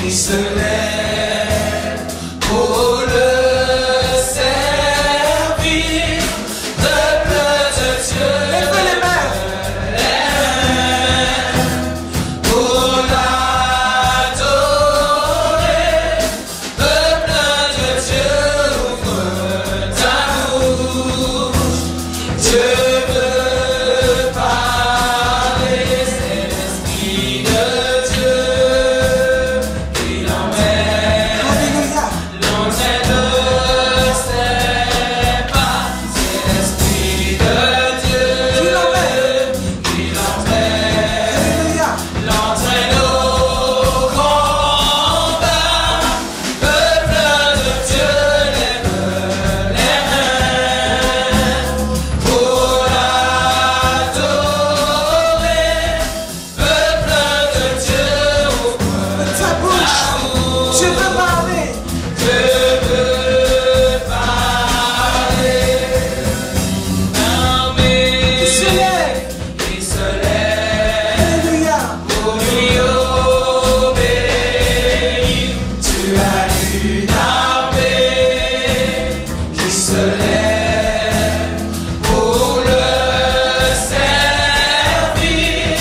qui se lève pour le servir, peuple de Dieu. Lèvez les mains. Pour l'adorer, peuple de Dieu, ouvre ta bouche. Dieu veut parler, c'est l'Esprit de Dieu qui l'emmène. Alléluia. L'entraîne ne sait pas, c'est l'Esprit de Dieu qui l'emmène. Alléluia. L'entraîne au combat, peuple de Dieu, lève les mains pour l'adorer, peuple de Dieu, ouvre Ta bouche. Tu veux parler. Dieu veut parler, armé Qui se lève. qui se lève. Alléluia. Pour lui obéir, tu as une armée qui se lève pour le servir.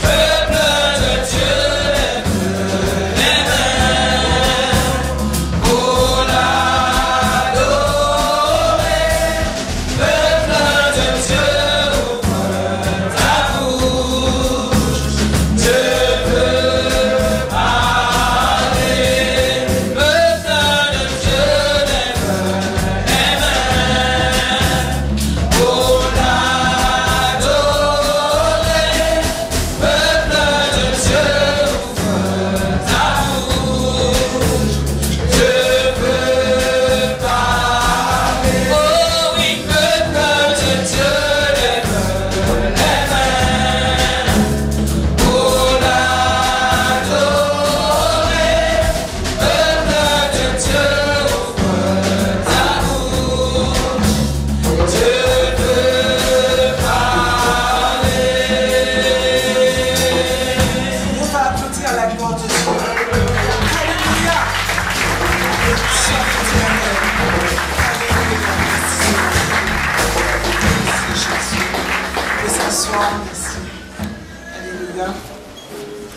Peuple de Dieu, lève les mains pour l'adorer. Peuple de Dieu, ouvre ta bouche. Dieu veut parler, peuple de Dieu, lève les mains pour l'adorer, peuple de Dieu, ouvre ta bouche. Dieu veut parler, oh oui, peuple de Dieu, lève les mains pour l'adorer, peuple de Dieu, ouvre ta bouche. Dieu veut parler. On va applaudir à la gloire de Dieu. Alléluia. Sois éternel. Alléluia. Merci Jésus. Et s'asseoir, merci. Alléluia.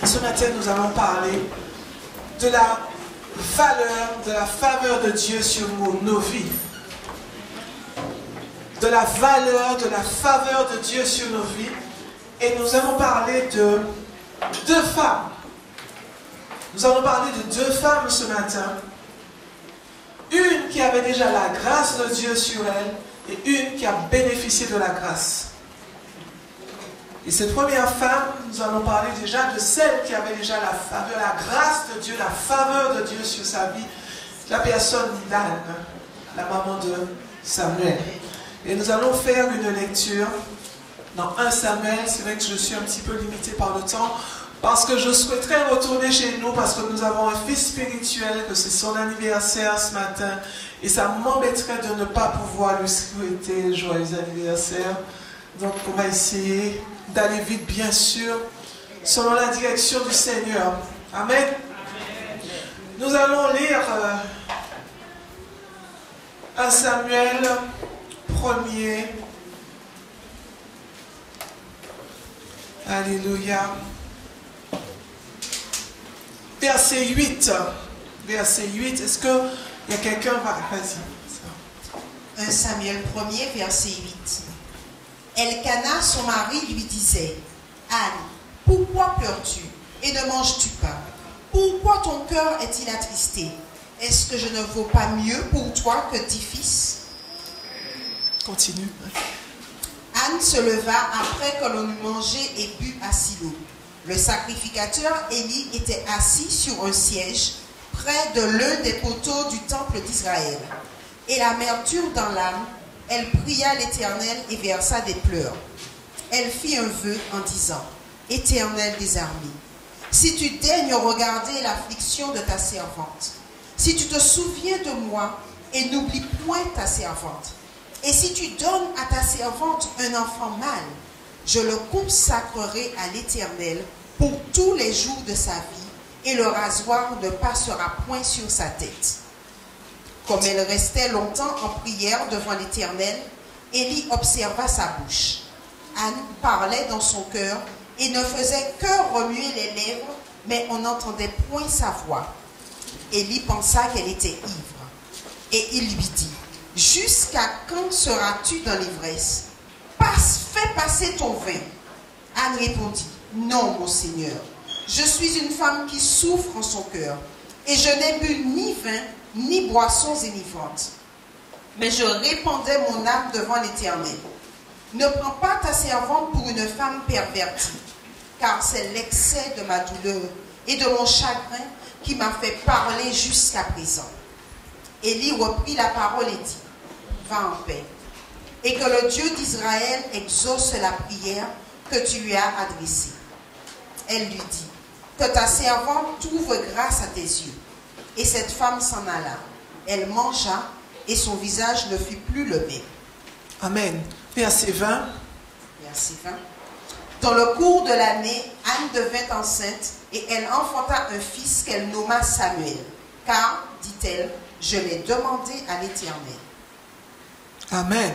Ce matin, nous allons parler de la valeur, de la faveur de Dieu sur nos vies. De la valeur, de la faveur de Dieu sur nos vies. Et nous allons parler de deux femmes. Nous allons parler de deux femmes ce matin. Une qui avait déjà la grâce de Dieu sur elle et une qui a bénéficié de la grâce. Et cette première femme, nous allons parler déjà de celle qui avait déjà la faveur, la grâce de Dieu, la faveur de Dieu sur sa vie, la personne d'Anne, la maman de Samuel. Et nous allons faire une lecture dans 1 Samuel. C'est vrai que je suis un petit peu limitée par le temps, parce que je souhaiterais retourner chez nous, parce que nous avons un fils spirituel, que c'est son anniversaire ce matin, et ça m'embêterait de ne pas pouvoir lui souhaiter joyeux anniversaire. Donc on va essayer d'aller vite, bien sûr, selon la direction du Seigneur. Amen. Nous allons lire 1 Samuel 1er. Alléluia. Verset 8. Verset 8. Est-ce qu'il y a quelqu'un? Vas-y. 1 Samuel 1er, verset 8. Elkana, son mari, lui disait: Anne, pourquoi pleures-tu et ne manges-tu pas? Pourquoi ton cœur est-il attristé? Est-ce que je ne vaux pas mieux pour toi que 10 fils? Continue. Anne se leva après que l'on eut mangé et bu à Silo. Le sacrificateur Élie était assis sur un siège près de l'un des poteaux du temple d'Israël. Et l'amertume dans l'âme, elle pria l'Éternel et versa des pleurs. Elle fit un vœu en disant: Éternel des armées, si tu daignes regarder l'affliction de ta servante, si tu te souviens de moi et n'oublie point ta servante, et si tu donnes à ta servante un enfant mâle, je le consacrerai à l'Éternel pour tous les jours de sa vie, et le rasoir ne passera point sur sa tête. Comme elle restait longtemps en prière devant l'Éternel, Élie observa sa bouche. Anne parlait dans son cœur et ne faisait que remuer les lèvres, mais on n'entendait point sa voix. Élie pensa qu'elle était ivre. Et il lui dit, « Jusqu'à quand seras-tu dans l'ivresse? Fais passer ton vin. » Anne répondit, « Non, mon Seigneur, je suis une femme qui souffre en son cœur, et je n'ai bu ni vin, ni boissons énivrantes. Mais je répandais mon âme devant l'Éternel. Ne prends pas ta servante pour une femme pervertie, car c'est l'excès de ma douleur et de mon chagrin qui m'a fait parler jusqu'à présent. » Élie reprit la parole et dit, « Va en paix, et que le Dieu d'Israël exauce la prière que tu lui as adressée. » Elle lui dit, « Que ta servante trouve grâce à tes yeux. » Et cette femme s'en alla. Elle mangea, et son visage ne fut plus le même. Amen. Verset 20. Verset 20. Dans le cours de l'année, Anne devint enceinte, et elle enfanta un fils qu'elle nomma Samuel. Car, dit-elle, je l'ai demandé à l'Éternel. Amen. Amen.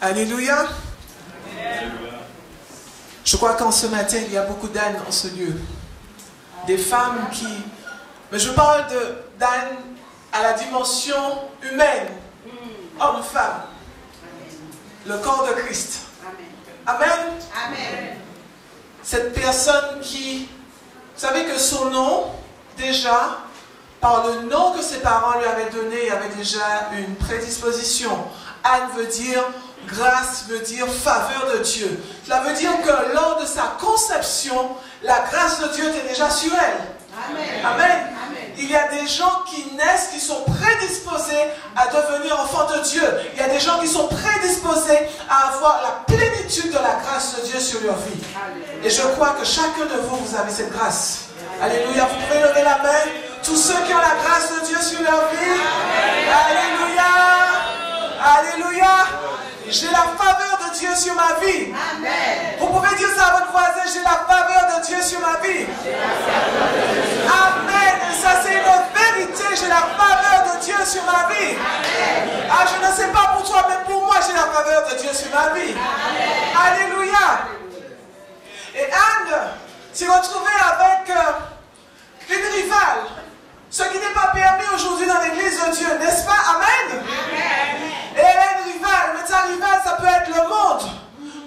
Alléluia. Je crois qu'en ce matin, il y a beaucoup d'ânes en ce lieu. Des femmes qui... Mais je parle d'ânes à la dimension humaine. Homme-femme. Le corps de Christ. Amen. Amen. Cette personne qui... Vous savez que son nom, déjà, par le nom que ses parents lui avaient donné, il y avait déjà une prédisposition. Anne veut dire grâce, veut dire faveur de Dieu. Cela veut dire que lors de sa conception, la grâce de Dieu était déjà sur elle. Amen. Amen. Amen. Il y a des gens qui naissent, qui sont prédisposés à devenir enfants de Dieu. Il y a des gens qui sont prédisposés à avoir la plénitude de la grâce de Dieu sur leur vie. Et je crois que chacun de vous, vous avez cette grâce. Alléluia. Vous pouvez lever la main. Tous ceux qui ont la grâce de Dieu sur leur vie. Alléluia. Alléluia. J'ai la faveur de Dieu sur ma vie. Amen. Vous pouvez dire ça à votre voisin, j'ai la faveur de Dieu sur ma vie. Amen. Et ça, c'est une vérité. J'ai la faveur de Dieu sur ma vie. Ah, je ne sais pas pour toi, mais pour moi, j'ai la faveur de Dieu sur ma vie. Alléluia. Et Anne s'est retrouvée avec une rivale. Ce qui n'est pas permis aujourd'hui dans l'église de Dieu, n'est-ce pas? Amen. Et elle a une rivale, mais ta rivale, ça peut être le monde.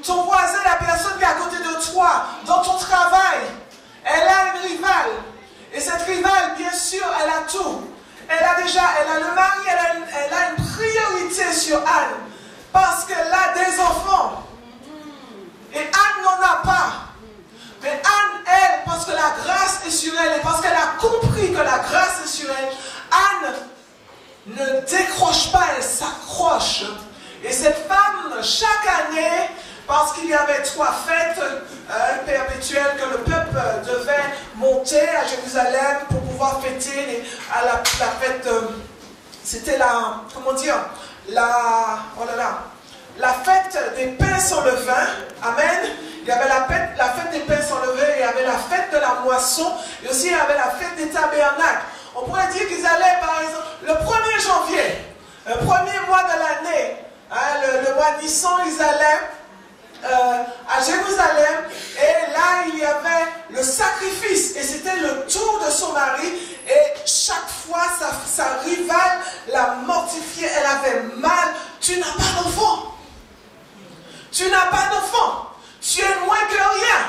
Ton voisin, la personne qui est à côté de toi, dans ton travail. Elle a une rivale. Et cette rivale, bien sûr, elle a tout. Elle a le mari, elle a une priorité sur Anne. Parce qu'elle a des enfants. Et Anne n'en a pas. Mais Anne, elle, parce que la grâce est sur elle, et parce qu'elle a compris que la grâce est sur elle, Anne ne décroche pas, elle s'accroche. Et cette femme, chaque année, parce qu'il y avait 3 fêtes perpétuelles que le peuple devait monter à Jérusalem pour pouvoir fêter à la fête, c'était la, comment dire, la fête des pains sans levain. Amen. Il y avait la fête des pains sans levain, il y avait la fête de la moisson, et aussi il y avait la fête des tabernacles. On pourrait dire qu'ils allaient, par exemple, le 1er janvier, le premier mois de l'année, le mois de Nissan, ils allaient à Jérusalem, et là il y avait le sacrifice, et c'était le tour de son mari, et chaque fois sa rivale la mortifiait, elle avait mal. Tu n'as pas d'enfant. Tu n'as pas d'enfant. Tu es moins que rien.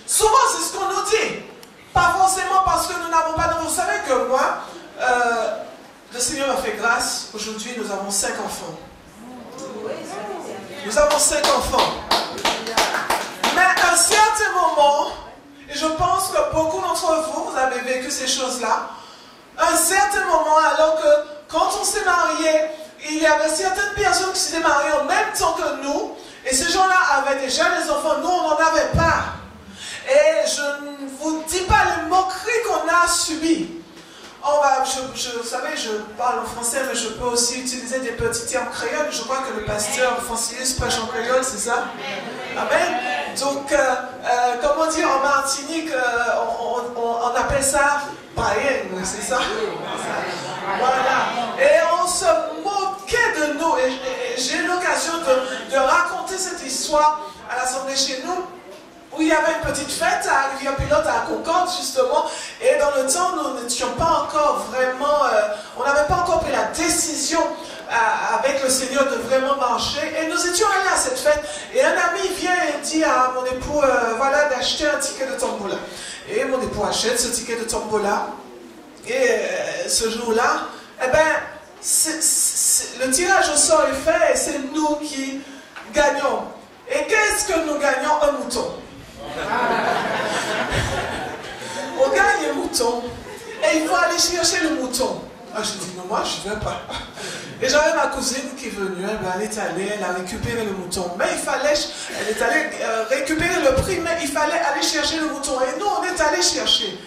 Souvent, c'est ce qu'on nous dit. Pas forcément parce que nous n'avons pas d'enfants. Vous savez que moi, le Seigneur m'a fait grâce. Aujourd'hui, nous avons 5 enfants. Nous avons 5 enfants. Mais à un certain moment, et je pense que beaucoup d'entre vous, vous avez vécu ces choses-là, à un certain moment, alors que quand on s'est marié, il y avait certaines personnes qui s'étaient mariées en même temps que nous, et ces gens-là avaient déjà des enfants, nous on n'en avait pas. Et je ne vous dis pas les moqueries qu'on a subies. Vous savez, je parle en français, mais je peux aussi utiliser des petits termes créoles. Je crois que le pasteur Francilis prêche en créole, c'est ça? Amen. Donc, comment dire, en Martinique, on n'a appelle ça païenne, c'est ça? Voilà. Et on se moquait de nous. Et j'ai eu l'occasion de raconter cette histoire à l'assemblée chez nous, où il y avait une petite fête à Rivière-Pilote, à Concorde, justement. Et dans le temps, nous n'étions pas encore vraiment... on n'avait pas encore pris la décision avec le Seigneur de vraiment marcher. Et nous étions allés à cette fête. Et un ami vient et dit à mon époux, voilà, d'acheter un ticket de tombola. Et mon époux achète ce ticket de tombola. Et ce jour-là, eh ben, le tirage au sort est fait et c'est nous qui gagnons. Et qu'est-ce que nous gagnons? Un mouton. On gagne un mouton et il faut aller chercher le mouton. Ah, je dis non, moi je ne vais pas. Et j'avais ma cousine qui est venue, elle est allée, elle a récupéré le mouton. Mais il fallait, elle est allée récupérer le prix, mais il fallait aller chercher le mouton. Et nous, on est allés chercher.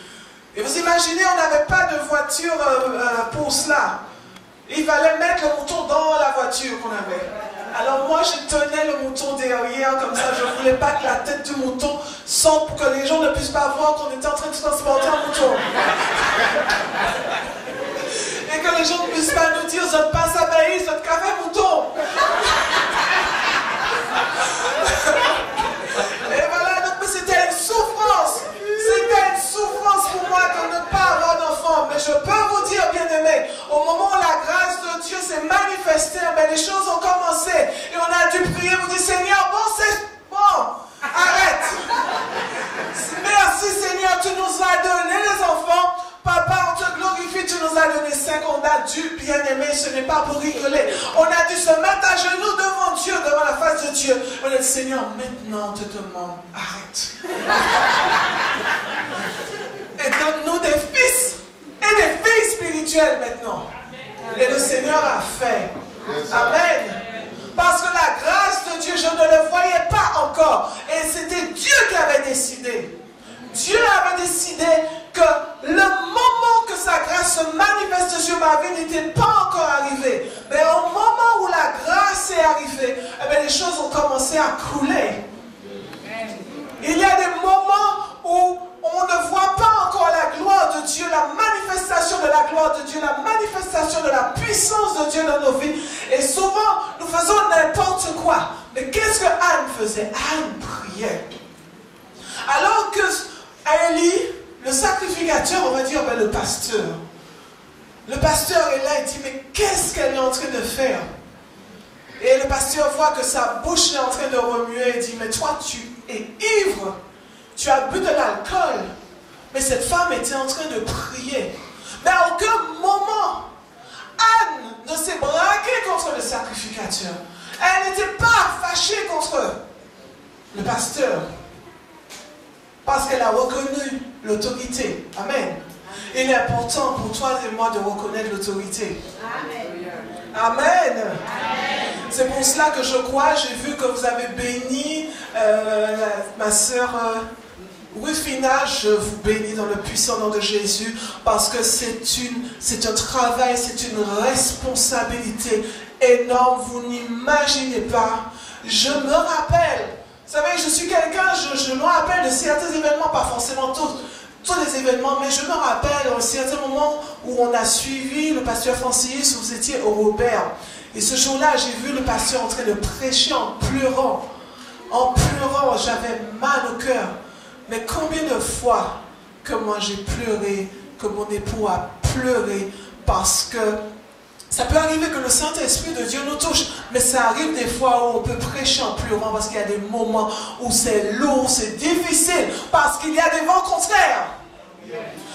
Et vous imaginez, on n'avait pas de voiture pour cela. Il fallait mettre le mouton dans la voiture qu'on avait. Alors moi, je tenais le mouton derrière, comme ça, je ne voulais pas que la tête du mouton sorte pour que les gens ne puissent pas voir qu'on était en train de transporter un mouton. Et que les gens ne puissent pas nous dire, ça ne passe à Baïs, ça ne café mouton. Et voilà, donc c'était une souffrance. C'était une souffrance pour moi de ne pas avoir d'enfant. Mais je peux vous dire, bien-aimés, au moment où la grâce de Dieu s'est manifestée, ben, les choses ont commencé. Et on a dû prier, vous dire, Seigneur, bon, c'est bon, arrête. Merci Seigneur, tu nous as donné les enfants. Papa, on te glorifie, tu nous as donné 5, on a dû, bien-aimé, ce n'est pas pour rigoler. On a dû se mettre à genoux devant Dieu, devant la face de Dieu. On a dit, Seigneur, maintenant on te demande, arrête. Et donne-nous des fils et des filles spirituelles maintenant. Et le Seigneur a fait. Amen. Parce que la grâce de Dieu, je ne le voyais pas encore. Et c'était Dieu qui avait décidé. Dieu avait décidé que le moment que sa grâce se manifeste sur ma vie n'était pas encore arrivé. Mais au moment où la grâce est arrivée, eh bien, les choses ont commencé à couler. Il y a des moments où on ne voit pas encore la gloire de Dieu, la manifestation de la gloire de Dieu, la manifestation de la puissance de Dieu dans nos vies. Et souvent, nous faisons n'importe quoi. Mais qu'est-ce que Anne faisait? Anne priait. Alors que Élie, le sacrificateur, on va dire, ben, le pasteur est là et dit, mais qu'est-ce qu'elle est en train de faire? Et le pasteur voit que sa bouche est en train de remuer et dit, mais toi tu es ivre, tu as bu de l'alcool. Mais cette femme était en train de prier. Mais à aucun moment, Anne ne s'est braquée contre le sacrificateur. Elle n'était pas fâchée contre le pasteur. Parce qu'elle a reconnu l'autorité. Amen. Il est important pour toi et moi de reconnaître l'autorité. Amen. Amen. C'est pour cela que je crois, j'ai vu que vous avez béni ma sœur Rufina, je vous bénis dans le puissant nom de Jésus, parce que c'est un travail, c'est une responsabilité énorme, vous n'imaginez pas. Je me rappelle, vous savez, je suis quelqu'un, je me rappelle de certains événements, pas forcément tous les événements, mais je me rappelle un certain moment où on a suivi le pasteur Francis, où vous étiez au Robert. Et ce jour-là, j'ai vu le pasteur en train de prêcher en pleurant. En pleurant, j'avais mal au cœur. Mais combien de fois que moi j'ai pleuré, que mon époux a pleuré, parce que ça peut arriver que le Saint-Esprit de Dieu nous touche, mais ça arrive des fois où on peut prêcher en pleurant parce qu'il y a des moments où c'est lourd, c'est difficile, parce qu'il y a des vents contraires.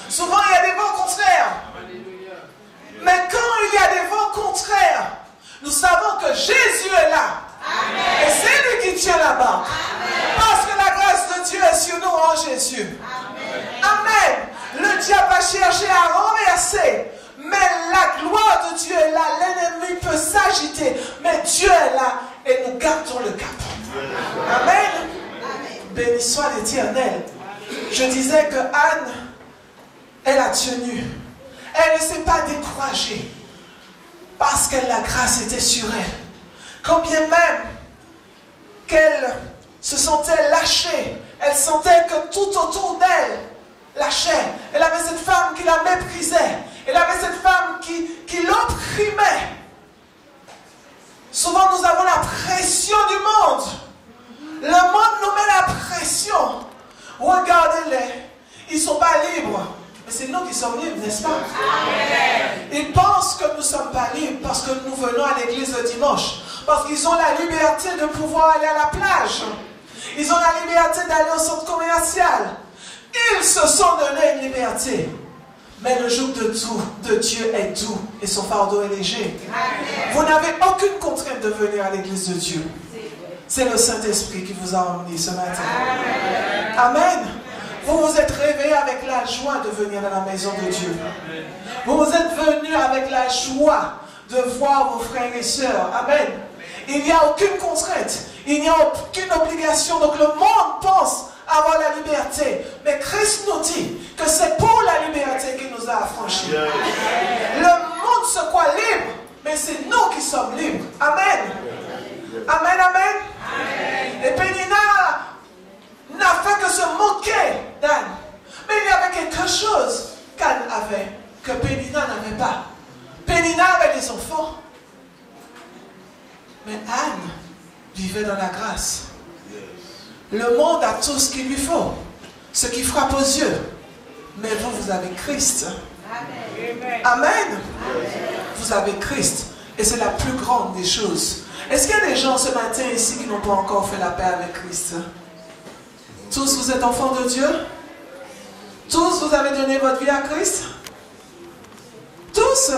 Souvent il y a des vents contraires. Mais quand il y a des vents contraires, nous savons que Jésus est là. Amen. Et c'est lui qui tient la barque. Parce que la grâce de Dieu est sur nous en Jésus. Amen. Le diable va chercher à renverser. Mais la gloire de Dieu est là. L'ennemi peut s'agiter. Mais Dieu est là. Et nous gardons le cap. Amen. Béni soit l'Éternel. Je disais que Anne, elle a tenu. Elle ne s'est pas découragée. Parce que la grâce était sur elle. Quand bien même qu'elle se sentait lâchée, elle sentait que tout autour d'elle lâchait. Elle avait opprimés. Souvent, nous avons la pression du monde. Le monde nous met la pression. Regardez-les. Ils ne sont pas libres. Mais c'est nous qui sommes libres, n'est-ce pas? Amen. Ils pensent que nous ne sommes pas libres parce que nous venons à l'église le dimanche. Parce qu'ils ont la liberté de pouvoir aller à la plage. Ils ont la liberté d'aller au centre commercial. Ils se sont donné une liberté. Mais le joug de Dieu est doux et son fardeau est léger. Amen. Vous n'avez aucune contrainte de venir à l'église de Dieu. C'est le Saint-Esprit qui vous a emmené ce matin. Amen. Amen. Vous vous êtes réveillés avec la joie de venir dans la maison de Dieu. Vous vous êtes venus avec la joie de voir vos frères et sœurs. Amen. Il n'y a aucune contrainte. Il n'y a aucune obligation. Donc le monde pense avoir la liberté. Mais Christ nous dit que c'est pour la liberté qu'il nous a affranchis. Le monde se croit libre, mais c'est nous qui sommes libres. Amen. Amen, amen. Amen. Et Pénina n'a fait que se moquer d'Anne. Mais il y avait quelque chose qu'Anne avait, que Pénina n'avait pas. Pénina avait des enfants. Mais Anne vivait dans la grâce. Le monde a tout ce qu'il lui faut, ce qui frappe aux yeux. Mais vous, vous avez Christ. Amen. Amen. Vous avez Christ. Et c'est la plus grande des choses. Est-ce qu'il y a des gens ce matin ici qui n'ont pas encore fait la paix avec Christ? Tous vous êtes enfants de Dieu? Tous vous avez donné votre vie à Christ? Tous?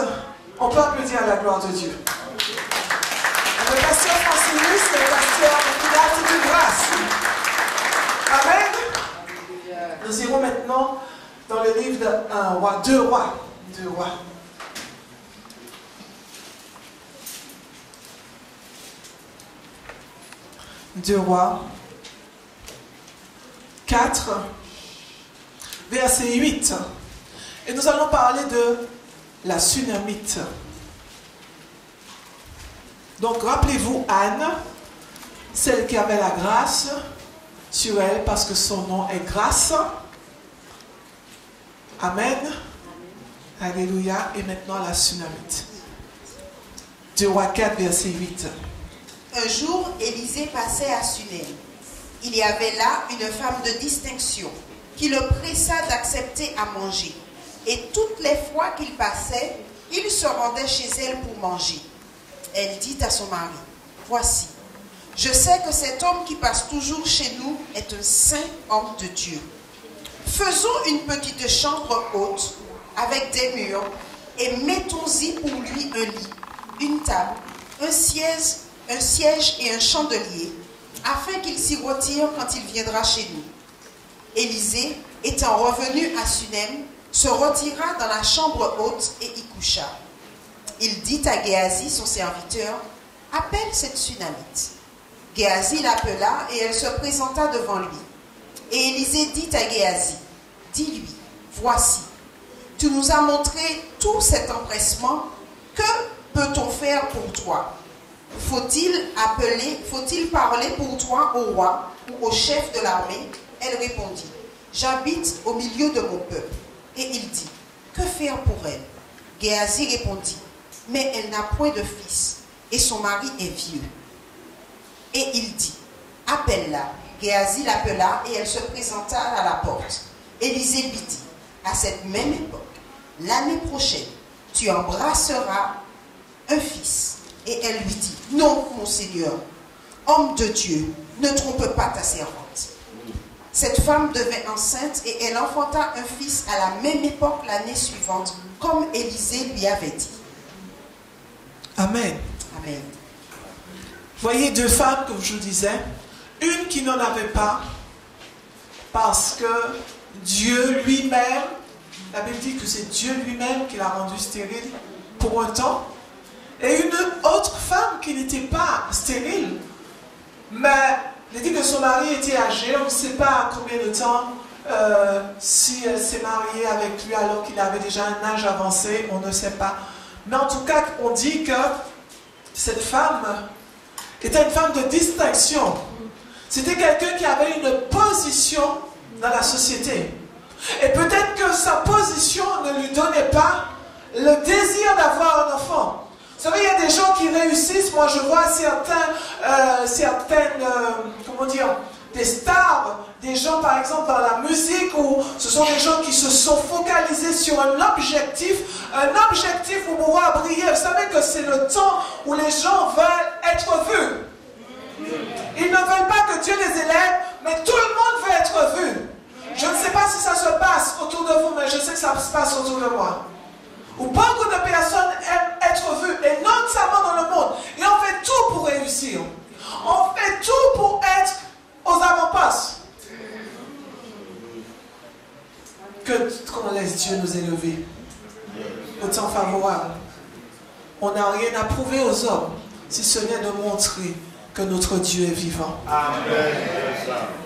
On peut applaudir à la gloire de Dieu. Le pasteur Francilus, c'est le pasteur de grâce. Amen. Nous irons maintenant dans le livre de 2 rois. 2 rois. 2 rois 4, verset 8. Et nous allons parler de la Sunamite. Donc rappelez-vous Anne, celle qui avait la grâce sur elle parce que son nom est grâce. Amen. Alléluia. Et maintenant la Sunamite. 2 rois 4, verset 8. Un jour, Élisée passait à Sunem. Il y avait là une femme de distinction qui le pressa d'accepter à manger. Et toutes les fois qu'il passait, il se rendait chez elle pour manger. Elle dit à son mari, « Voici, je sais que cet homme qui passe toujours chez nous est un saint homme de Dieu. Faisons une petite chambre haute avec des murs et mettons-y pour lui un lit, une table, un siège et un chandelier, afin qu'il s'y retire quand il viendra chez nous. » Élisée, étant revenu à Sunem, se retira dans la chambre haute et y coucha. Il dit à Géasi, son serviteur, « Appelle cette Sunamite. » Géasi l'appela et elle se présenta devant lui. Et Élisée dit à Géasi, « Dis-lui, voici, tu nous as montré tout cet empressement, que peut-on faire pour toi? Faut-il parler pour toi au roi ou au chef de l'armée? » Elle répondit, « J'habite au milieu de mon peuple. » Et il dit, « Que faire pour elle? » Géasi répondit, « Mais elle n'a point de fils, et son mari est vieux. » Et il dit, « Appelle-la. » Géasi l'appela, et elle se présenta à la porte. Élisée lui dit, « À cette même époque, l'année prochaine, tu embrasseras un fils. » Et elle lui dit, « Non, mon Seigneur, homme de Dieu, ne trompe pas ta servante. » Cette femme devint enceinte et elle enfanta un fils à la même époque l'année suivante, comme Élisée lui avait dit. Amen. Amen. Voyez 2 femmes, comme je vous disais, une qui n'en avait pas, parce que Dieu lui-même, la Bible dit que c'est Dieu lui-même qui l'a rendue stérile pour un temps, et une autre femme qui n'était pas stérile, mais il dit que son mari était âgé, on ne sait pas combien de temps, si elle s'est mariée avec lui alors qu'il avait déjà un âge avancé, on ne sait pas. Mais en tout cas, on dit que cette femme était une femme de distinction. C'était quelqu'un qui avait une position dans la société. Et peut-être que sa position ne lui donnait pas le désir d'avoir un enfant. Vous savez, il y a des gens qui réussissent. Moi, je vois certaines, comment dire, des stars, des gens, par exemple, dans la musique, où ce sont des gens qui se sont focalisés sur un objectif pour pouvoir briller. Vous savez que c'est le temps où les gens veulent être vus. Ils ne veulent pas que Dieu les élève, mais tout le monde veut être vu. Je ne sais pas si ça se passe autour de vous, mais je sais que ça se passe autour de moi. Où beaucoup de personnes aiment être vues, et notamment dans le monde. Et on fait tout pour réussir. On fait tout pour être aux avant-postes. Qu'on laisse Dieu nous élever au temps favorable. On n'a rien à prouver aux hommes, si ce n'est de montrer que notre Dieu est vivant.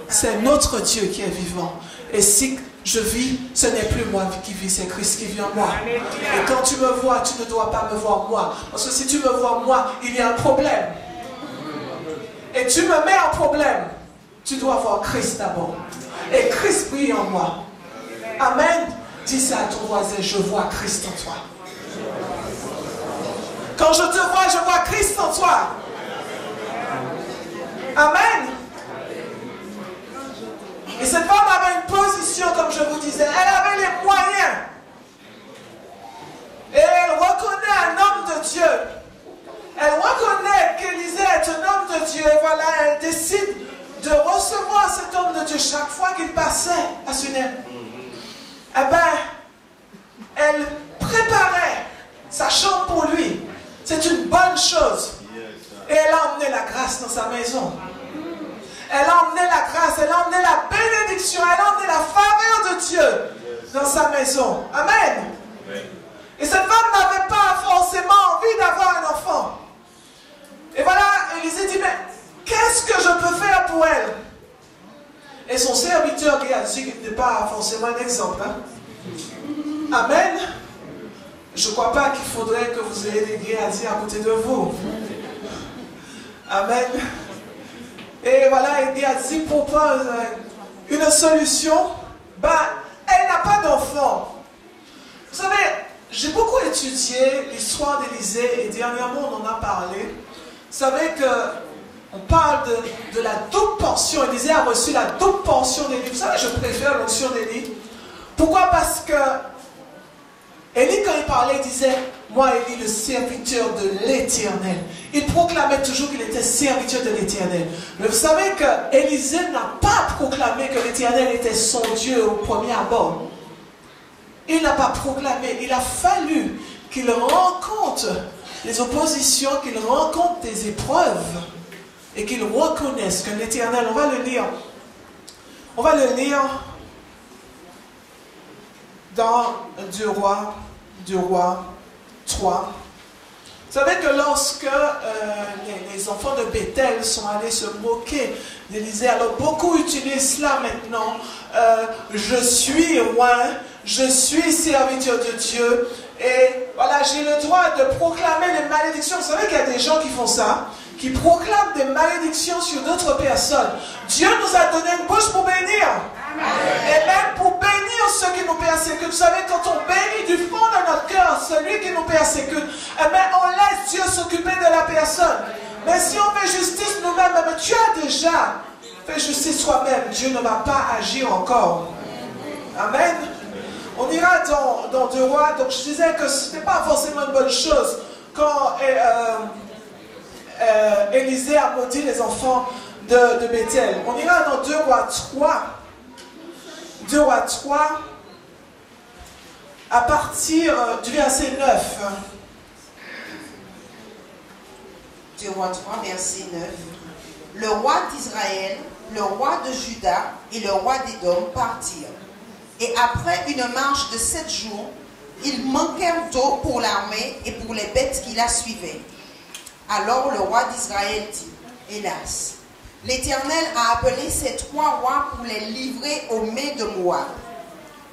C'est notre Dieu qui est vivant. Et si je vis, ce n'est plus moi qui vis, c'est Christ qui vit en moi. Et quand tu me vois, tu ne dois pas me voir moi. Parce que si tu me vois moi, il y a un problème. Et tu me mets en problème. Tu dois voir Christ d'abord. Et Christ brille en moi. Amen. Dis ça à ton voisin, je vois Christ en toi. Quand je te vois, je vois Christ en toi. Amen. Et cette femme avait une position, comme je vous disais. Elle avait les moyens. Et elle reconnaît un homme de Dieu. Elle reconnaît qu'Élisée est un homme de Dieu. Et voilà, elle décide de recevoir cet homme de Dieu chaque fois qu'il passait à Sunem. Eh bien, elle préparait sa chambre pour lui. C'est une bonne chose. Et elle a emmené la grâce dans sa maison. Elle a emmené la grâce, elle a emmené la bénédiction, elle a emmené la faveur de Dieu dans sa maison. Amen. Et cette femme n'avait pas forcément envie d'avoir un enfant. Et voilà, Élisée dit, mais qu'est-ce que je peux faire pour elle? Et son serviteur Géasi, qui n'est pas forcément un exemple. Hein? Amen. Je ne crois pas qu'il faudrait que vous ayez des Géasi à côté de vous. Amen. Et voilà, et Géasi propose une solution. Ben, elle n'a pas d'enfant. Vous savez, j'ai beaucoup étudié l'histoire d'Élisée et dernièrement on en a parlé. Vous savez qu'on parle de la double portion. Élisée a reçu la double portion d'Élie. Vous savez, je préfère l'onction d'Élie. Pourquoi? Parce que Élie, quand il parlait, il disait, moi, Élie, le serviteur de l'Éternel. Il proclamait toujours qu'il était serviteur de l'Éternel. Mais vous savez que Élisée n'a pas proclamé que l'Éternel était son Dieu au premier abord. Il n'a pas proclamé. Il a fallu qu'il rencontre les oppositions, qu'il rencontre des épreuves et qu'il reconnaisse que l'Éternel, on va le lire. On va le lire dans 2 Rois 3. Vous savez que lorsque les enfants de Bethel sont allés se moquer d'Élisée, alors beaucoup utilisent cela maintenant. Je suis roi, je suis serviteur de Dieu, et voilà, j'ai le droit de proclamer les malédictions. Vous savez qu'il y a des gens qui font ça, qui proclament des malédictions sur d'autres personnes. Dieu nous a donné une bouche pour bénir. Et même pour bénir ceux qui nous persécutent. Vous savez, quand on bénit du fond de notre cœur celui qui nous persécute, eh bien, on laisse Dieu s'occuper de la personne. Mais si on fait justice nous-mêmes, eh bien, tu as déjà fait justice toi-même. Dieu ne va pas agir encore. Amen. On ira dans 2 Rois. Donc je disais que ce n'était pas forcément une bonne chose quand Élisée a maudit les enfants de Bethel. On ira dans 2 Rois 3. 2 Rois 3, à partir du verset 9. 2 Rois 3, verset 9. Le roi d'Israël, le roi de Juda et le roi d'Édom partirent. Et après une marche de 7 jours, ils manquèrent d'eau pour l'armée et pour les bêtes qui la suivaient. Alors le roi d'Israël dit, hélas, l'Éternel a appelé ces 3 rois pour les livrer aux mains de Moab.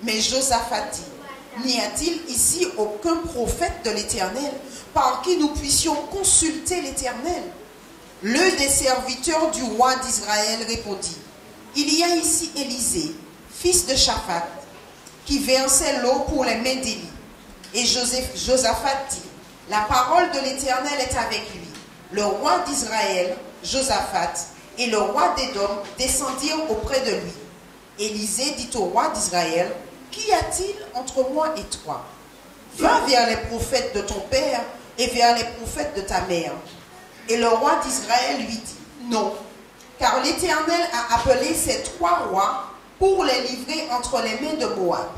Mais Josaphat dit, n'y a-t-il ici aucun prophète de l'Éternel par qui nous puissions consulter l'Éternel? L'un des serviteurs du roi d'Israël répondit, il y a ici Élisée, fils de Shaphat, qui versait l'eau pour les mains d'Élie. Et Josaphat dit, La parole de l'Éternel est avec lui. Le roi d'Israël, Josaphat, et le roi d'Édom descendirent auprès de lui. Élisée dit au roi d'Israël, « Qu'y a-t-il entre moi et toi? Va vers les prophètes de ton père et vers les prophètes de ta mère. » Et le roi d'Israël lui dit, « Non, car l'Éternel a appelé ces 3 rois pour les livrer entre les mains de Moab. »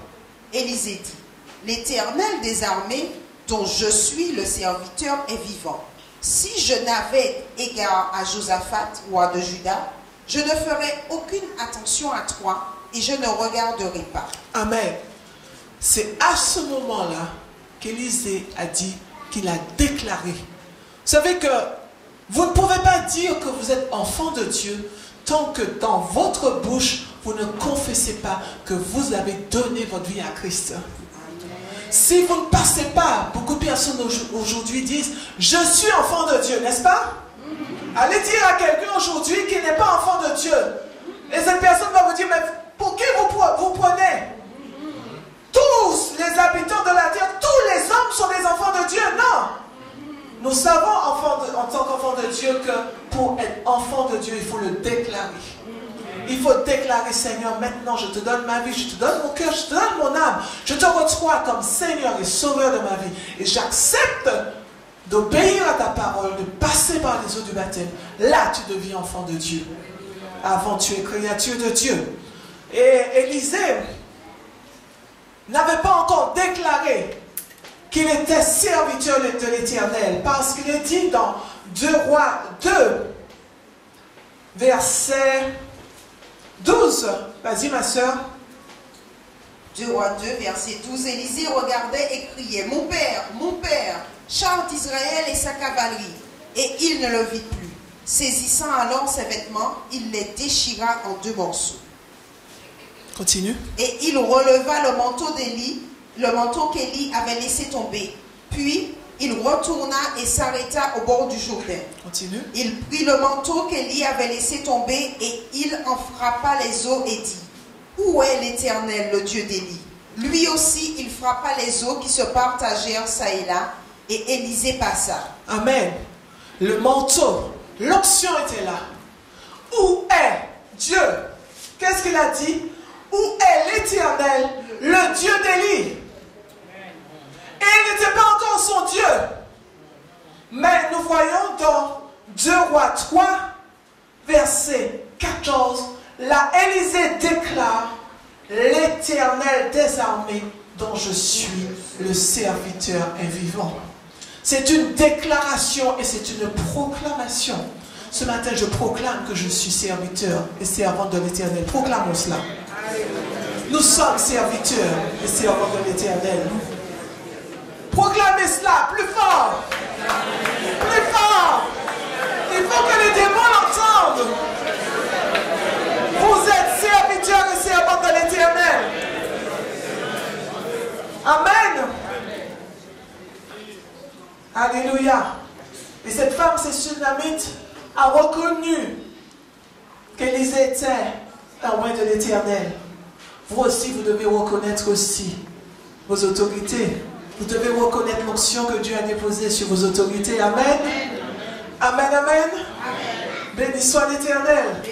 Élisée dit, « L'Éternel des armées, dont je suis le serviteur, est vivant. Si je n'avais égard à Josaphat, roi de Juda, je ne ferais aucune attention à toi et je ne regarderai pas. » Amen. C'est à ce moment-là qu'Élisée a dit, qu'il a déclaré. Vous savez que vous ne pouvez pas dire que vous êtes enfant de Dieu tant que dans votre bouche, vous ne confessez pas que vous avez donné votre vie à Christ. Si vous ne passez pas, beaucoup de personnes aujourd'hui disent « Je suis enfant de Dieu », n'est-ce pas? Allez dire à quelqu'un aujourd'hui qui n'est pas enfant de Dieu. Et cette personne va vous dire « Mais pour qui vous prenez? Tous les habitants de la terre, tous les hommes sont des enfants de Dieu. » Non. Nous savons en tant qu'enfants de Dieu que pour être enfant de Dieu, il faut le déclarer. Il faut déclarer, Seigneur, maintenant je te donne ma vie, je te donne mon cœur, je te donne mon âme. Je te reçois comme Seigneur et Sauveur de ma vie. Et j'accepte d'obéir à ta parole, de passer par les eaux du baptême. Là, tu deviens enfant de Dieu. Avant, tu es créature de Dieu. Et Élisée n'avait pas encore déclaré qu'il était serviteur de l'Éternel. Parce qu'il est dit dans 2 Rois 2, verset 12. Vas-y, ma soeur. 2 Rois 2, verset 12. Élisée regardait et criait, mon père, char d'Israël et sa cavalerie. Et il ne le vit plus. Saisissant alors ses vêtements, il les déchira en 2 morceaux. Continue. Et il releva le manteau d'Élie, le manteau qu'Élie avait laissé tomber. Puis il retourna et s'arrêta au bord du Jourdain. Continue. Il prit le manteau qu'Élie avait laissé tomber et il en frappa les eaux et dit, « Où est l'Éternel, le Dieu d'Élie ?» Lui aussi, il frappa les eaux qui se partagèrent ça et là, et Élisée passa. Amen. Le manteau, l'onction était là. Où est Dieu? Qu'est-ce qu'il a dit? Où est l'Éternel, le Dieu d'Élie? Et il n'était pas encore son Dieu. Mais nous voyons dans 2 Rois 3, verset 14, là, Élisée déclare l'Éternel des armées dont je suis le serviteur est vivant. C'est une déclaration et c'est une proclamation. Ce matin, je proclame que je suis serviteur et servant de l'Éternel. Proclamons cela. Nous sommes serviteurs et servants de l'Éternel. Proclamez cela plus fort. Plus fort. Il faut que les démons l'entendent. Vous êtes serviteurs et servants de l'Éternel. Amen. Alléluia. Et cette femme, cette Sunamite, a reconnu qu'Élisée était un roi de l'Éternel. Vous aussi, vous devez reconnaître aussi vos autorités. Vous devez reconnaître l'onction que Dieu a déposée sur vos autorités. Amen. Amen, amen. Amen. Béni soit l'Éternel.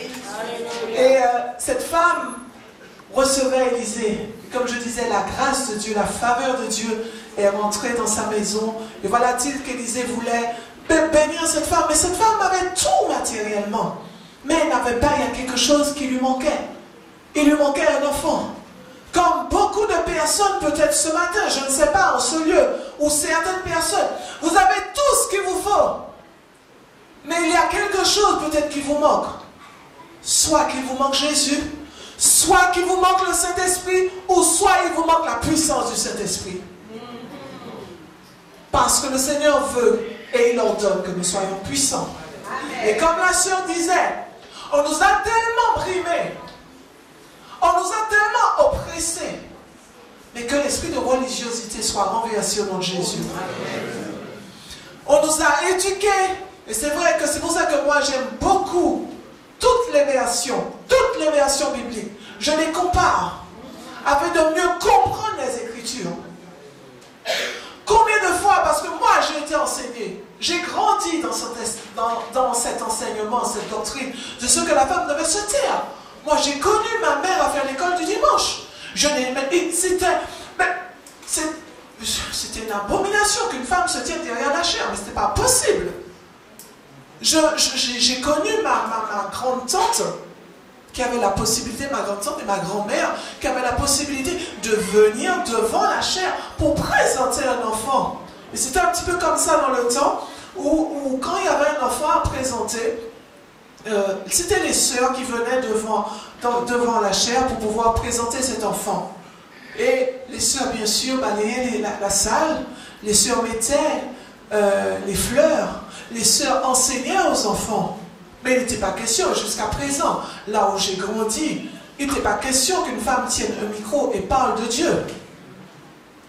Et cette femme recevait Élisée. Comme je disais, la grâce de Dieu, la faveur de Dieu est rentrée dans sa maison. Et voilà-t-il qu'Élisée voulait bénir cette femme. Mais cette femme avait tout matériellement. Mais elle n'avait pas, il y a quelque chose qui lui manquait. Il lui manquait un enfant. Comme beaucoup de personnes, peut-être ce matin, je ne sais pas, en ce lieu, ou certaines personnes, vous avez tout ce qu'il vous faut. Mais il y a quelque chose peut-être qui vous manque. Soit qu'il vous manque Jésus, soit qu'il vous manque le Saint-Esprit, ou soit il vous manque la puissance du Saint-Esprit. Parce que le Seigneur veut et il ordonne que nous soyons puissants. Amen. Et comme la sœur disait, on nous a tellement brimés, on nous a tellement oppressés, mais que l'esprit de religiosité soit renversé au nom de Jésus. Amen. On nous a éduqués, et c'est vrai que c'est pour ça que moi j'aime beaucoup toutes les versions bibliques. Je les compare afin de mieux comprendre les Écritures. Combien de fois, parce que moi j'ai été enseignement, cette doctrine de ce que la femme devait se taire. Moi, j'ai connu ma mère à faire l'école du dimanche. C'était une abomination qu'une femme se tienne derrière la chair, mais ce n'était pas possible. J'ai connu ma grande-tante qui avait la possibilité, ma grande-tante et ma grand-mère, qui avaient la possibilité de venir devant la chair pour présenter un enfant. Et c'était un petit peu comme ça dans le temps, où quand il y avait un enfant à présenter, c'était les sœurs qui venaient devant la chair pour pouvoir présenter cet enfant. Et les sœurs, bien sûr, balayaient la salle, les sœurs mettaient les fleurs, les sœurs enseignaient aux enfants. Mais il n'était pas question, jusqu'à présent, là où j'ai grandi, il n'était pas question qu'une femme tienne un micro et parle de Dieu.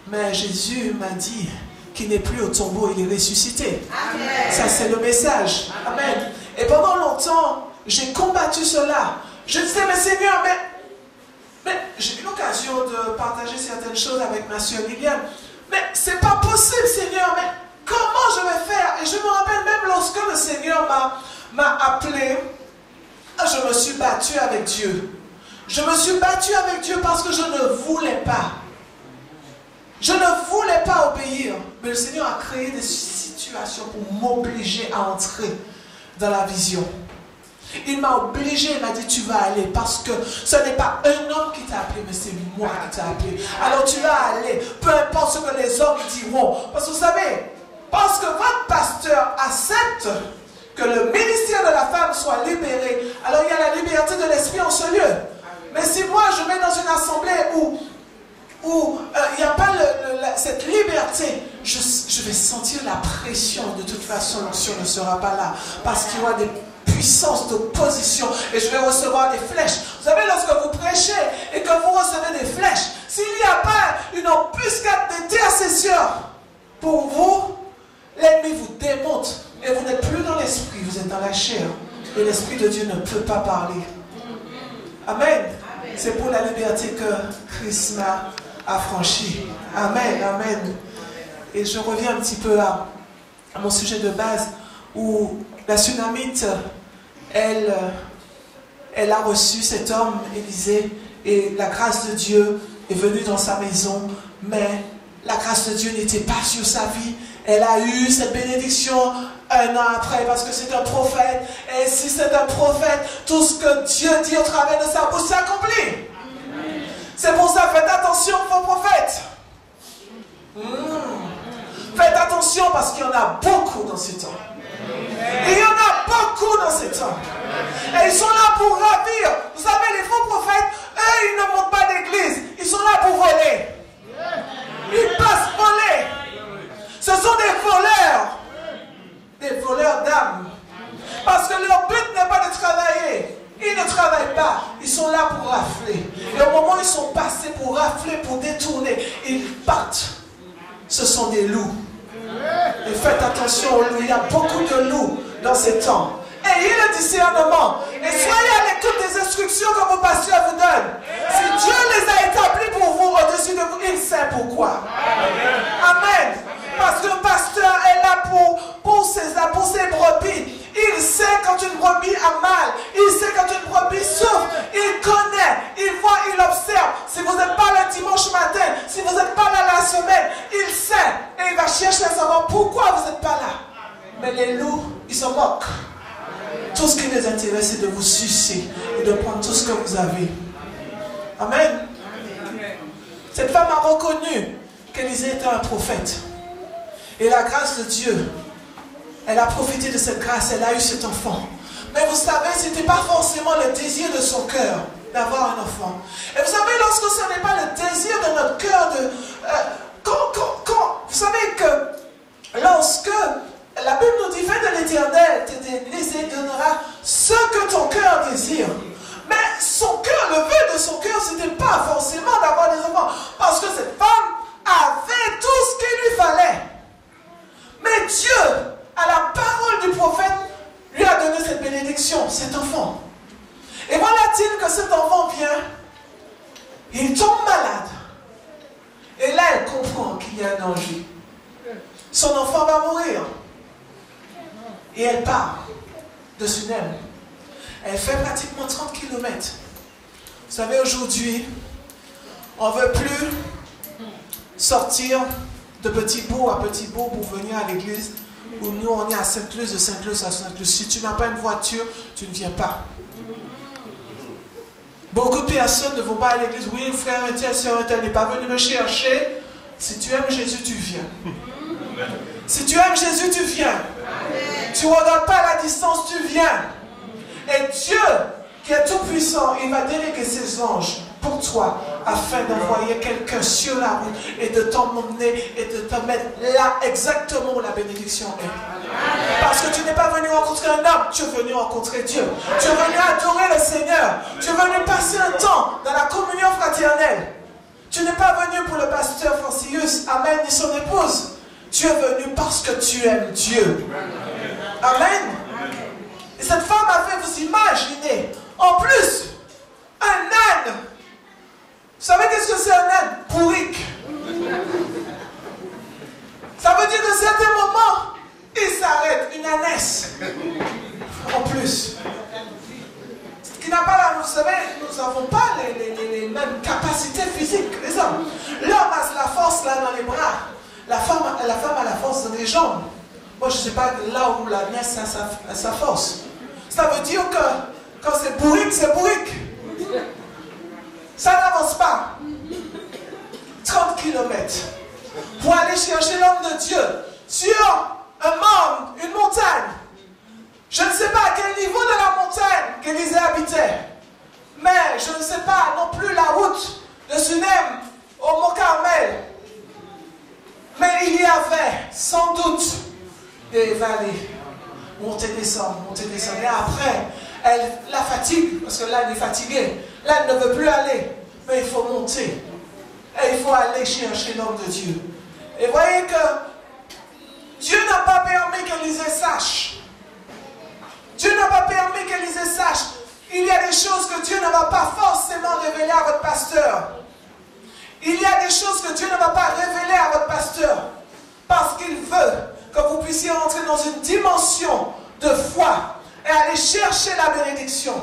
Mais Jésus m'a dit qu'il n'est plus au tombeau, il est ressuscité. Amen. Ça, c'est le message. Amen. Et pendant longtemps, j'ai combattu cela. Je disais, mais Seigneur, mais j'ai eu l'occasion de partager certaines choses avec ma soeur Liliane. Mais c'est pas possible, Seigneur, mais comment je vais faire? Et je me rappelle même lorsque le Seigneur m'a appelé, je me suis battue avec Dieu. Je me suis battue avec Dieu parce que je ne voulais pas. Je ne voulais pas obéir. Mais le Seigneur a créé des situations pour m'obliger à entrer dans la vision. Il m'a obligé, il m'a dit tu vas aller parce que ce n'est pas un homme qui t'a appelé, mais c'est moi qui t'ai appelé. Alors tu vas aller, peu importe ce que les hommes diront. Parce que vous savez, parce que votre pasteur accepte que le ministère de la femme soit libéré, alors il y a la liberté de l'esprit en ce lieu. Mais si moi je vais dans une assemblée où il n'y a pas cette liberté, je vais sentir la pression. De toute façon, l'onction ne sera pas là. Parce qu'il y aura des puissances d'opposition et je vais recevoir des flèches. Vous savez, lorsque vous prêchez et que vous recevez des flèches, s'il n'y a pas une embuscade d'intercession pour vous, l'ennemi vous démonte et vous n'êtes plus dans l'esprit, vous êtes dans la chair. Et l'esprit de Dieu ne peut pas parler. Amen. C'est pour la liberté que Christ m'a affranchi. Amen, amen. Et je reviens un petit peu à mon sujet de base où la Sunamite, elle a reçu cet homme, Élisée, et la grâce de Dieu est venue dans sa maison, mais la grâce de Dieu n'était pas sur sa vie. Elle a eu cette bénédiction un an après parce que c'est un prophète. Et si c'est un prophète, tout ce que Dieu dit au travers de sa bouche s'accomplit. C'est pour ça, faites attention aux faux prophètes. Faites attention parce qu'il y en a beaucoup dans ces temps. Et il y en a beaucoup dans ces temps. Et ils sont là pour ravir. Vous savez, les faux prophètes, eux, ils ne montent pas d'église. Ils sont là pour voler. Ils passent voler. Ce sont des voleurs d'âmes. Parce que leur but n'est pas de travailler. Ils ne travaillent pas. Ils sont là pour rafler. Et au moment où ils sont passés pour rafler, pour détourner, ils partent. Ce sont des loups. Et faites attention aux loups. Il y a beaucoup de loups dans ces temps. Ayez le discernement. Et soyez à l'écoute des instructions que vos pasteurs vous donnent. Si Dieu les a établis pour vous, au-dessus de vous, il sait pourquoi. Amen. Parce qu'un pasteur est là pour ses brebis. Il sait quand une brebis a mal. Il sait quand une brebis souffre. Il connaît, il voit, il observe. Si vous n'êtes pas là dimanche matin, si vous n'êtes pas là la semaine, il sait. Et il va chercher à savoir pourquoi vous n'êtes pas là. Mais les loups, ils se moquent. Tout ce qui les intéresse, c'est de vous sucer et de prendre tout ce que vous avez. Amen. Cette femme a reconnu qu'Élisée était un prophète. Et la grâce de Dieu, elle a profité de cette grâce, elle a eu cet enfant. Mais vous savez, ce n'était pas forcément le désir de son cœur d'avoir un enfant. Et vous savez, lorsque ce n'est pas le désir de notre cœur de... vous savez que lorsque la Bible nous dit, fais de l'Éternel, l'Éternel donnera ce que ton cœur désire. Mais son cœur, le vœu de son cœur, ce n'était pas forcément d'avoir des enfants. Parce que cette femme avait tout ce qu'il lui fallait. Mais Dieu, à la parole du prophète, lui a donné cette bénédiction, cet enfant. Et voilà-t-il que cet enfant vient, il tombe malade. Et là, elle comprend qu'il y a un danger. Son enfant va mourir. Et elle part de Sunem. Elle fait pratiquement 30 km. Vous savez, aujourd'hui, on ne veut plus sortir de petit bout à petit bout pour venir à l'église. Où nous, on est à Sainte-Luce, de Sainte-Luce à Sainte-Luce. Si tu n'as pas une voiture, tu ne viens pas. Beaucoup de personnes ne vont pas à l'église. Oui, frère et sœur, tu n'es pas venu me chercher. Si tu aimes Jésus, tu viens. Si tu aimes Jésus, tu viens. Tu ne regardes pas la distance, tu viens. Et Dieu, qui est tout puissant, il va déléguer ses anges pour toi, afin d'envoyer quelqu'un sur la route et de t'emmener et de te mettre là exactement où la bénédiction est. Parce que tu n'es pas venu rencontrer un homme, tu es venu rencontrer Dieu. Tu es venu adorer le Seigneur. Tu es venu passer un temps dans la communion fraternelle. Tu n'es pas venu pour le pasteur Francius, Amen, ni son épouse. Tu es venu parce que tu aimes Dieu. Amen. Et cette femme a fait, vous imaginer, en plus, un âne. Vous savez qu'est-ce que c'est un âne? Bourrique. Ça veut dire qu'à certains moments, il s'arrête, une ânesse. En plus. Qui n'a pas la, vous savez, nous n'avons pas les mêmes capacités physiques que les hommes. L'homme a la force là dans les bras. La femme a la force dans les jambes. Moi, je ne sais pas là où la nièce a sa force. Ça veut dire que quand c'est bourrique, c'est bourrique. Ça n'avance pas. 30 km pour aller chercher l'homme de Dieu sur un mont, une montagne. Je ne sais pas à quel niveau de la montagne qu'Élisée habitait. Mais je ne sais pas non plus la route de Sunem au Mont Carmel. Mais il y avait sans doute des vallées. Monter, descendre. Et après, elle la fatigue, parce que l'âne est fatigué. L'âne ne veut plus aller, mais il faut monter. Et il faut aller chercher l'homme de Dieu. Et voyez que Dieu n'a pas permis qu'Élisée sache. Dieu n'a pas permis qu'Élisée sache. Il y a des choses que Dieu ne va pas forcément révéler à votre pasteur. Il y a des choses que Dieu ne va pas révéler à votre pasteur. Parce qu'il veut que vous puissiez entrer dans une dimension de foi et aller chercher la bénédiction.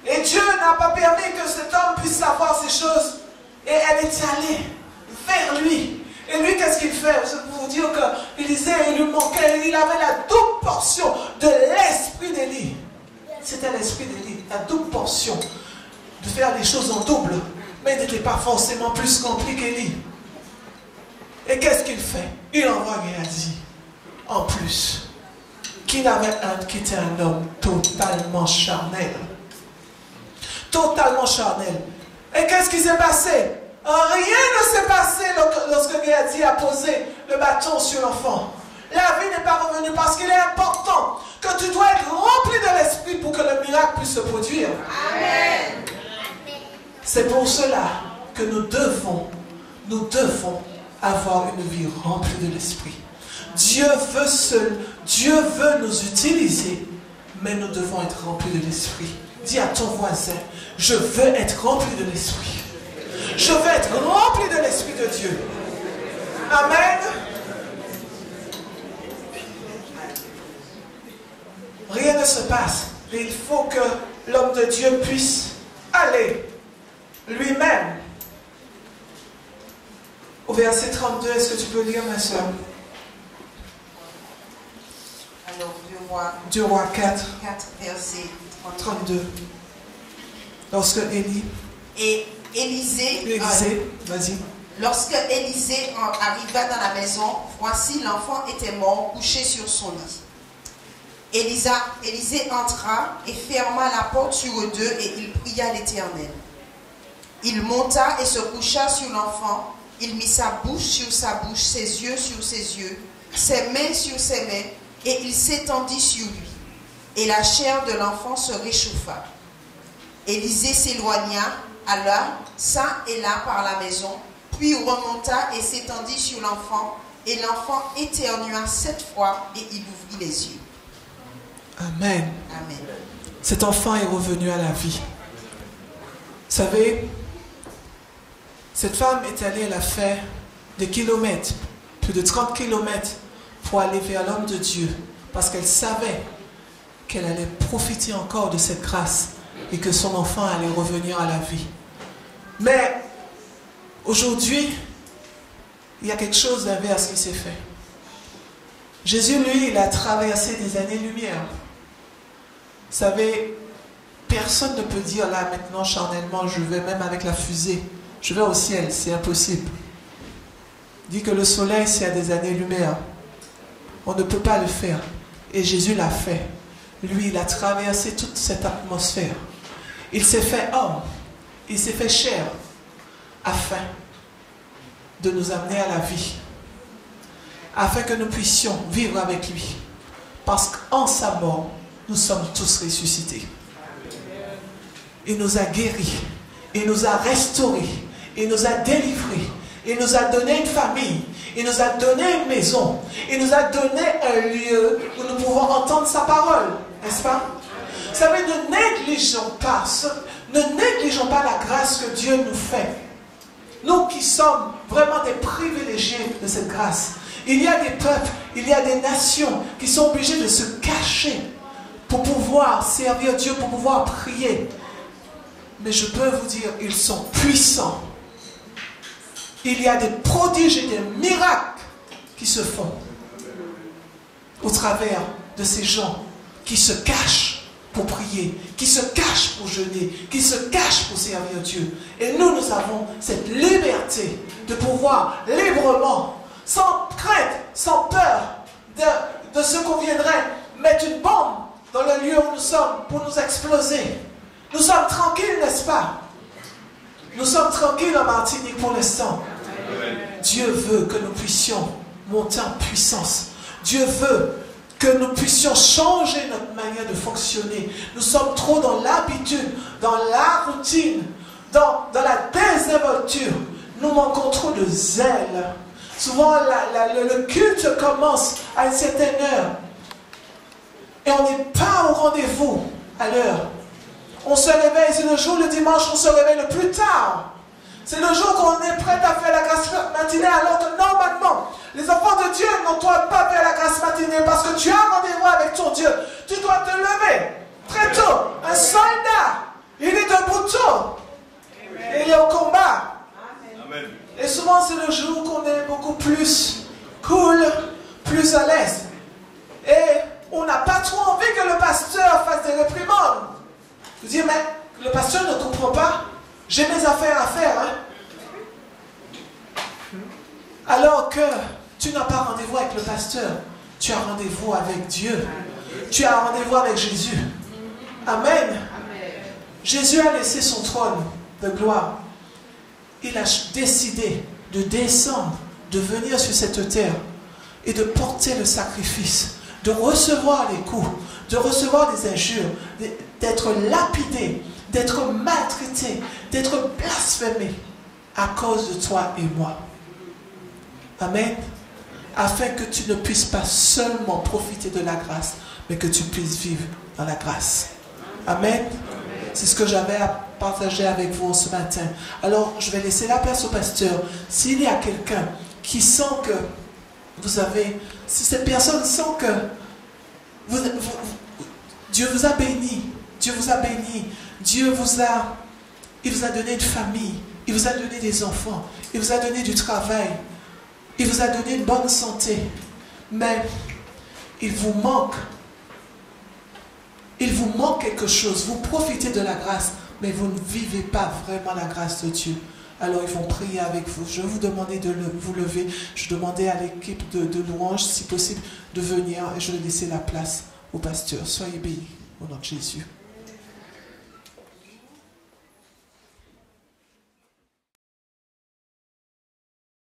Et Dieu n'a pas permis que cet homme puisse savoir ces choses. Et elle est allée vers lui. Et lui, qu'est-ce qu'il fait? C'est pour vous dire qu'Élisée, il lui manquait, il avait la double portion de l'esprit d'Élie. C'était l'esprit d'Élie, la double portion de faire les choses en double. Mais il n'était pas forcément plus rempli qu'Élie. Et qu'est-ce qu'il fait? Il envoie Géasi en plus. Qui était un homme totalement charnel. Totalement charnel. Et qu'est-ce qui s'est passé? Rien ne s'est passé lorsque Géasi a posé le bâton sur l'enfant. La vie n'est pas revenue parce qu'il est important que tu dois être rempli de l'esprit pour que le miracle puisse se produire. Amen. C'est pour cela que nous devons avoir une vie remplie de l'esprit. Dieu veut nous utiliser, mais nous devons être remplis de l'esprit. Dis à ton voisin, je veux être rempli de l'esprit. Je veux être rempli de l'esprit de Dieu. Amen. Rien ne se passe. Mais il faut que l'homme de Dieu puisse aller lui-même. Au verset 32, est-ce que tu peux lire, ma soeur? Alors, 2 Rois 4, verset 32. Lorsque Élie... Et Élisée, vas-y. Lorsque Élisée arriva dans la maison, voici l'enfant était mort, couché sur son lit. Élisée entra et ferma la porte sur eux deux et il pria l'Éternel. Il monta et se coucha sur l'enfant. Il mit sa bouche sur sa bouche, ses yeux sur ses yeux, ses mains sur ses mains, et il s'étendit sur lui. Et la chair de l'enfant se réchauffa. Élisée s'éloigna, alla çà et là par la maison, puis remonta et s'étendit sur l'enfant, et l'enfant éternua 7 fois, et il ouvrit les yeux. Amen. Amen. Cet enfant est revenu à la vie. Vous savez, cette femme est allée, elle a fait des kilomètres, plus de 30 kilomètres, pour aller vers l'homme de Dieu, parce qu'elle savait qu'elle allait profiter encore de cette grâce et que son enfant allait revenir à la vie. Mais aujourd'hui, il y a quelque chose d'inverse qui s'est fait. Jésus, lui, il a traversé des années-lumière. Vous savez, personne ne peut dire là maintenant charnellement, je vais même avec la fusée, je vais au ciel, c'est impossible. Il dit que le soleil, c'est à des années-lumière. On ne peut pas le faire. Et Jésus l'a fait. Lui, il a traversé toute cette atmosphère. Il s'est fait homme. Il s'est fait chair afin de nous amener à la vie. Afin que nous puissions vivre avec lui. Parce qu'en sa mort, nous sommes tous ressuscités. Il nous a guéris. Il nous a restaurés. Il nous a délivrés. Il nous a donné une famille. Il nous a donné une maison. Il nous a donné un lieu où nous pouvons entendre sa parole. N'est-ce pas? Vous savez, ne négligeons pas la grâce que Dieu nous fait. Nous qui sommes vraiment des privilégiés de cette grâce. Il y a des peuples, il y a des nations qui sont obligés de se cacher pour pouvoir servir Dieu, pour pouvoir prier. Mais je peux vous dire, ils sont puissants. Il y a des prodiges et des miracles qui se font au travers de ces gens qui se cachent pour prier, qui se cachent pour jeûner, qui se cachent pour servir Dieu. Et nous avons cette liberté de pouvoir librement, sans crainte, sans peur de ce qu'on viendrait mettre une bombe dans le lieu où nous sommes pour nous exploser. Nous sommes tranquilles, n'est-ce pas? Nous sommes tranquilles en Martinique pour l'instant. Dieu veut que nous puissions monter en puissance. Dieu veut que nous puissions changer notre manière de fonctionner. Nous sommes trop dans l'habitude, dans la routine, dans la désinvolture. Nous manquons trop de zèle. Souvent, le culte commence à une certaine heure. Et on n'est pas au rendez-vous à l'heure. On se réveille, c'est le jour, le dimanche, on se réveille le plus tard. C'est le jour qu'on est prêt à faire la grâce matinée, alors que normalement, les enfants de Dieu n'ont pas faire la grâce matinée parce que tu as rendez-vous avec ton Dieu. Tu dois te lever très tôt. Un soldat, il est debout tôt. Et il est au combat. Amen. Et souvent, c'est le jour qu'on est beaucoup plus cool, plus à l'aise. Et on n'a pas trop envie que le pasteur fasse des réprimandes. Vous dites, mais le pasteur ne comprend pas. J'ai mes affaires à faire. Hein? Alors que tu n'as pas rendez-vous avec le pasteur. Tu as rendez-vous avec Dieu. Tu as rendez-vous avec Jésus. Amen. Jésus a laissé son trône de gloire. Il a décidé de descendre, de venir sur cette terre et de porter le sacrifice, de recevoir les coups, de recevoir des injures, d'être lapidé, d'être maltraité, d'être blasphémé à cause de toi et moi. Amen. Afin que tu ne puisses pas seulement profiter de la grâce, mais que tu puisses vivre dans la grâce. Amen. C'est ce que j'avais à partager avec vous ce matin. Alors, je vais laisser la place au pasteur. S'il y a quelqu'un qui sent que vous avez... Si cette personne sent que Dieu vous a béni, Dieu vous a béni, il vous a donné une famille, il vous a donné des enfants, il vous a donné du travail, il vous a donné une bonne santé, mais il vous manque quelque chose. Vous profitez de la grâce, mais vous ne vivez pas vraiment la grâce de Dieu. Alors ils vont prier avec vous. Je vais vous demander de vous lever. Je demandais à l'équipe de louanges, si possible, de venir et je vais laisser la place au pasteur. Soyez bénis au nom de Jésus.